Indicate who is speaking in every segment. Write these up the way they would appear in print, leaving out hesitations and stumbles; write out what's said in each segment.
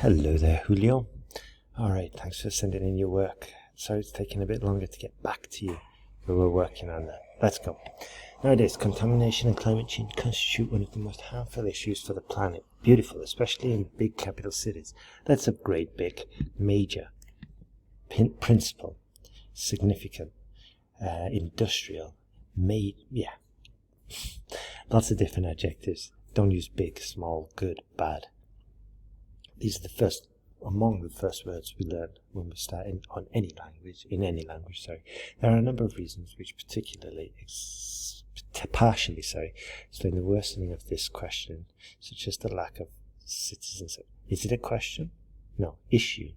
Speaker 1: Hello there, Julio. Alright, thanks for sending in your work. Sorry it's taking a bit longer to get back to you, but we're working on that. Let's go. Nowadays, contamination and climate change constitute one of the most harmful issues for the planet. Beautiful, especially in big capital cities. Let's upgrade big, major, principal, significant, industrial, lots of different adjectives. Don't use big, small, good, bad. These are among the first words we learn when we start in any language. There are a number of reasons which partially explain the worsening of this question, such as the lack of citizens. Is it a question? No, issue.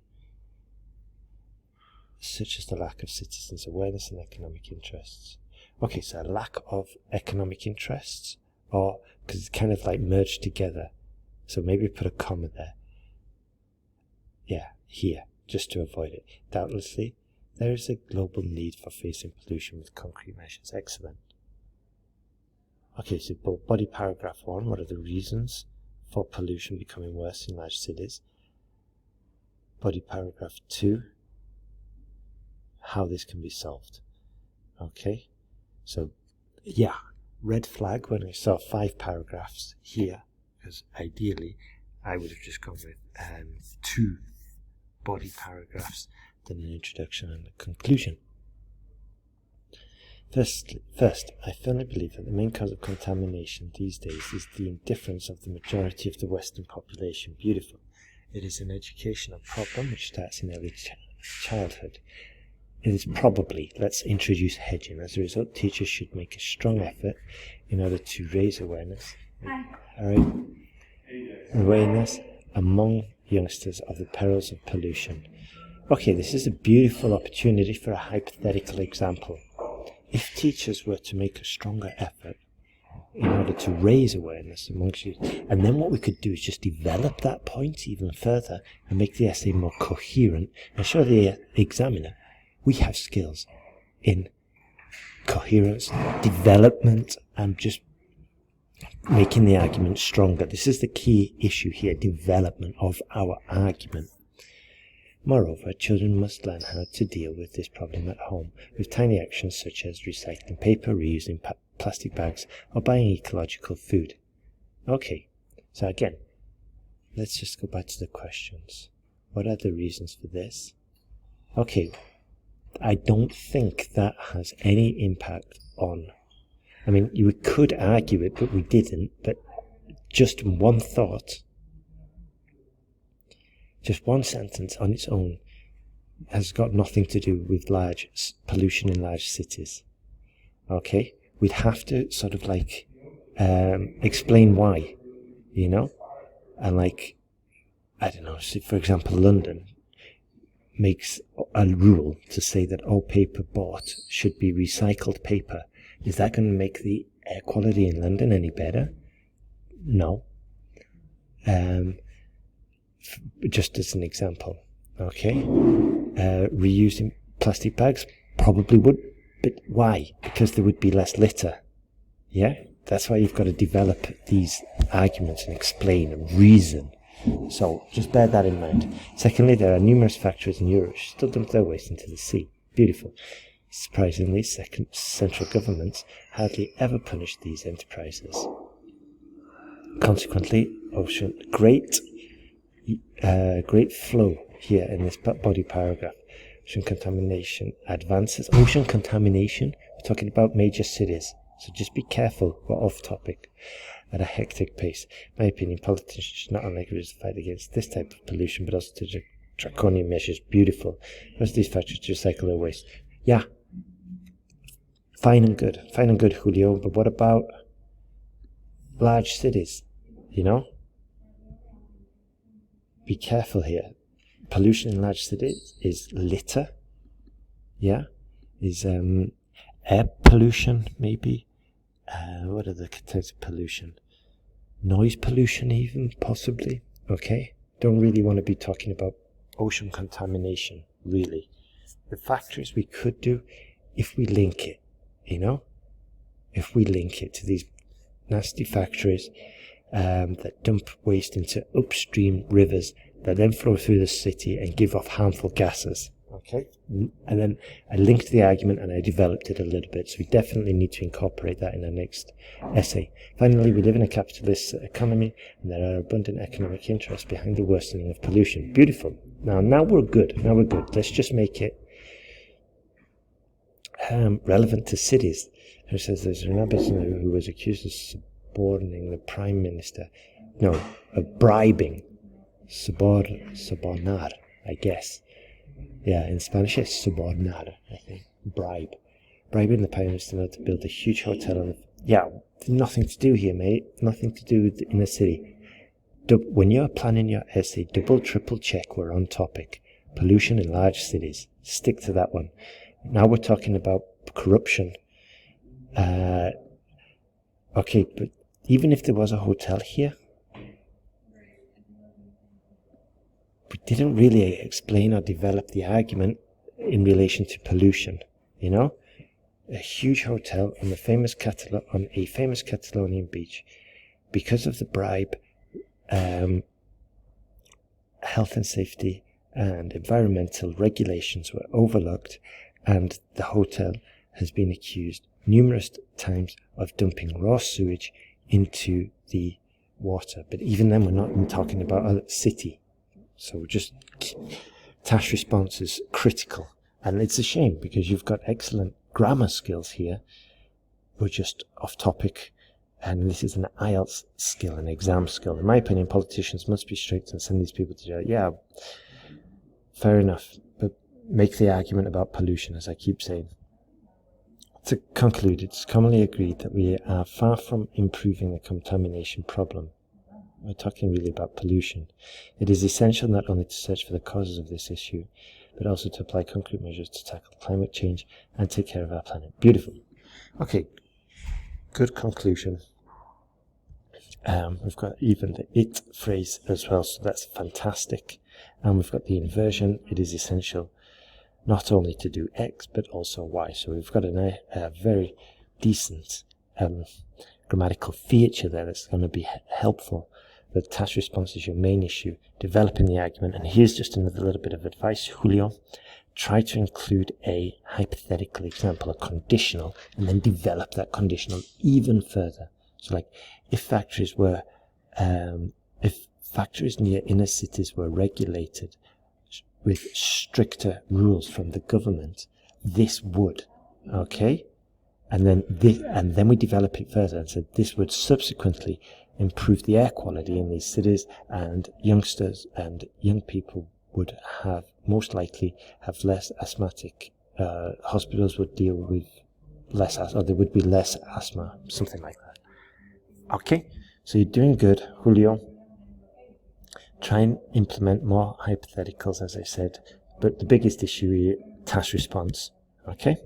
Speaker 1: Such as the lack of citizens' awareness and economic interests. Okay, so a lack of economic interests, or because it's kind of like merged together. So maybe put a comma there. Yeah, here, just to avoid it. Doubtlessly, there is a global need for facing pollution with concrete measures. Excellent. Okay, so body paragraph 1, what are the reasons for pollution becoming worse in large cities? Body paragraph 2, how this can be solved. Okay, so yeah, red flag when I saw 5 paragraphs here, because ideally I would have just gone with 2 body paragraphs, then an introduction and a conclusion. First, I firmly believe that the main cause of contamination these days is the indifference of the majority of the Western population. Beautiful. It is an educational problem which starts in early childhood. It is probably, let's introduce hedging. As a result, teachers should make a strong effort in order to raise awareness. Awareness among youngsters of the perils of pollution. Okay, this is a beautiful opportunity for a hypothetical example. If teachers were to make a stronger effort in order to raise awareness amongst you, and then what we could do is just develop that point even further and make the essay more coherent and show the examiner we have skills in coherence, development, and just making the argument stronger. This is the key issue here, development of our argument. Moreover, children must learn how to deal with this problem at home with tiny actions such as recycling paper, reusing plastic bags, or buying ecological food. Okay, so again, let's just go back to the questions. What are the reasons for this? Okay, I don't think that has any impact on, I mean, you could argue it, but we didn't, but just one thought, just one sentence on its own has got nothing to do with large pollution in large cities. Okay? We'd have to sort of like explain why, you know? And like, I don't know, so for example, London makes a rule to say that all paper bought should be recycled paper. Is that going to make the air quality in London any better? No. Just as an example, okay? Reusing plastic bags probably would, but why? Because there would be less litter. Yeah? That's why you've got to develop these arguments and explain and reason. So just bear that in mind. Secondly, there are numerous factories in Europe which still dump their waste into the sea. Beautiful. Surprisingly, central governments hardly ever punish these enterprises. Consequently, great flow here in this body paragraph. Ocean contamination advances. Ocean contamination, we're talking about major cities, so just be careful, we're off topic. At a hectic pace. In my opinion, politicians should not only agree to fight against this type of pollution, but also to take draconian measures. Beautiful. Most of these factories to recycle their waste. Yeah. Fine and good, Julio, but what about large cities, you know? Be careful here. Pollution in large cities is litter, yeah? Is air pollution, maybe? What are the types of pollution? Noise pollution even, possibly, okay? Don't really want to be talking about ocean contamination, really. The factories we could do, if we link it, you know? If we link it to these nasty factories that dump waste into upstream rivers that then flow through the city and give off harmful gases. Okay, and then I linked the argument and I developed it a little bit, so we definitely need to incorporate that in our next essay. Finally, we live in a capitalist economy and there are abundant economic interests behind the worsening of pollution. Beautiful. Now we're good. Let's just make it relevant to cities. It says there's an ambassador who was accused of suborning the prime minister. No, of bribing. Subornar, I guess. Yeah, in Spanish it's subornar, I think. Bribing the prime minister to build a huge hotel on the... Yeah, nothing to do here, mate. Nothing to do with the inner city. When you're planning your essay, double, triple check we're on topic. Pollution in large cities. Stick to that one. Now we're talking about corruption. Okay, but even if there was a hotel here, we didn't really explain or develop the argument in relation to pollution, you know? A huge hotel on a famous Catalonian beach. Because of the bribe, health and safety and environmental regulations were overlooked, and the hotel has been accused numerous times of dumping raw sewage into the water. But even then, we're not even talking about a city. So just task response is critical. And it's a shame because you've got excellent grammar skills here. We're just off topic. And this is an IELTS skill, an exam skill. In my opinion, politicians must be strict and send these people to jail. Yeah, fair enough. But make the argument about pollution, as I keep saying. To conclude, it's commonly agreed that we are far from improving the contamination problem. We're talking really about pollution. It is essential not only to search for the causes of this issue, but also to apply concrete measures to tackle climate change and take care of our planet. Beautiful. Okay, good conclusion. We've got even the it phrase as well, so that's fantastic. And we've got the inversion. It is essential not only to do X, but also Y. So we've got a very decent grammatical feature there that's going to be helpful. The task response is your main issue, developing the argument. And here's just another little bit of advice, Julio. Try to include a hypothetical example, a conditional, and then develop that conditional even further. So like, if factories near inner cities were regulated with stricter rules from the government, this would, okay? And then we develop it further and said this would subsequently improve the air quality in these cities, and youngsters and young people would have most likely have less asthmatic. Hospitals would deal with less, or there would be less asthma, something like that. Okay, so you're doing good, Julio. Try and implement more hypotheticals, as I said, but the biggest issue is task response. Okay,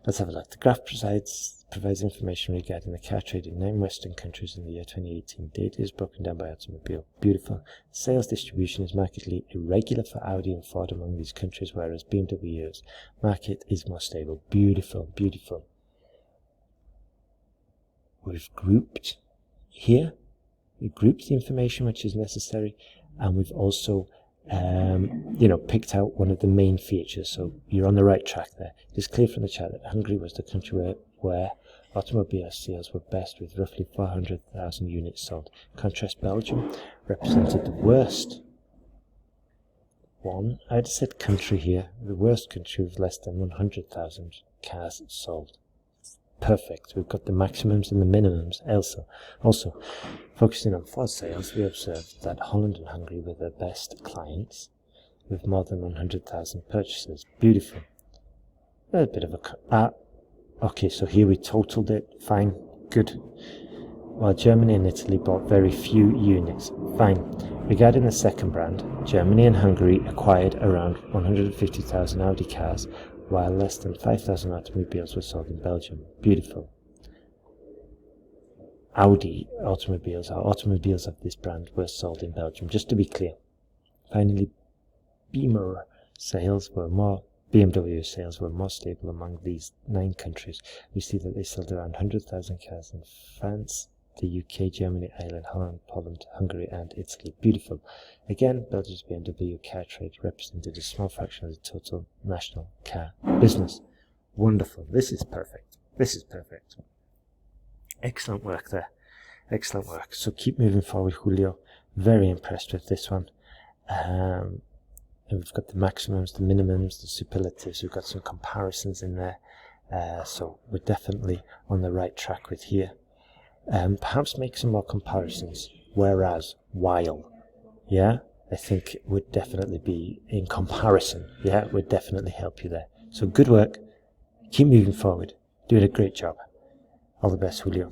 Speaker 1: let's have a look. The graph provides information regarding the car trade in 9 Western countries in the year 2018. Data is broken down by automobile. Beautiful. Sales distribution is markedly irregular for Audi and Ford among these countries, whereas BMW's market is more stable. Beautiful, beautiful. We've grouped here. We grouped the information which is necessary, and we've also picked out one of the main features. So you're on the right track there. It is clear from the chart that Hungary was the country where automobile sales were best, with roughly 400,000 units sold. Contrast, Belgium represented the worst one. I'd have said country here, the worst country with less than 100,000 cars sold. Perfect. We've got the maximums and the minimums. Also, focusing on Ford sales, we observed that Holland and Hungary were the best clients, with more than 100,000 purchases. Beautiful. A bit of a... okay, so here we totaled it. Fine. Good. While Germany and Italy bought very few units. Fine. Regarding the second brand, Germany and Hungary acquired around 150,000 Audi cars, while less than 5,000 automobiles were sold in Belgium. Beautiful. Audi automobiles, or automobiles of this brand, were sold in Belgium, just to be clear. Finally, BMW sales were more stable among these 9 countries. We see that they sold around 100,000 cars in France, the UK, Germany, Ireland, Holland, Poland, Hungary and Italy. Beautiful. Again, Belgium's BMW car trade represented a small fraction of the total national car business. Wonderful. This is perfect. This is perfect. Excellent work there. Excellent work. So keep moving forward, Julio. Very impressed with this one. And we've got the maximums, the minimums, the superlatives. We've got some comparisons in there. So we're definitely on the right track with here. Perhaps make some more comparisons. Whereas, while. Yeah, I think it would definitely be in comparison. Yeah, it would definitely help you there. So good work. Keep moving forward. Doing a great job. All the best, Julio.